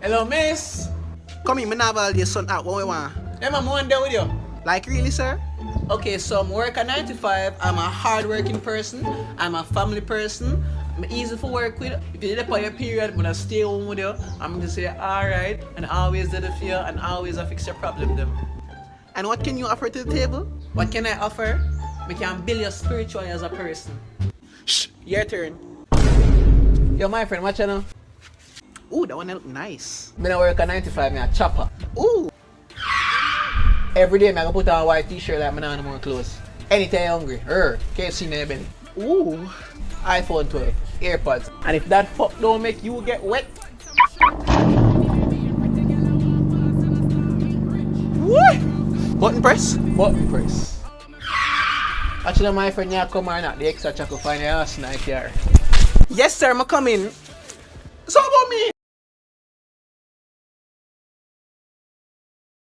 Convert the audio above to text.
Hello, miss. Come in, me have all this sun out. What we want? I'm on there with you. Like really, sir? Okay, so I'm work at 9 to 5. I'm a hard-working person. I'm a family person. I'm easy for work with. If you did for your period, I'm gonna stay home with you. I'm gonna say alright and always do the fear and always fix your problem them. And what can you offer to the table? What can I offer? We can build you spiritually as a person. Shh, your turn. Yo, my friend, what you know? Ooh, that one look nice. Me I work at 9 to 5, me a chopper. Ooh. Every day, I gonna put on a white t-shirt like me not no more clothes. Anytime you're hungry, can't see me belly. Ooh. iPhone 12, AirPods. And if that fuck don't make you get wet. What? Button press? Button press. Actually, my friend, you come or not, the extra check will find your ass in the car. Yes, sir, I'm coming.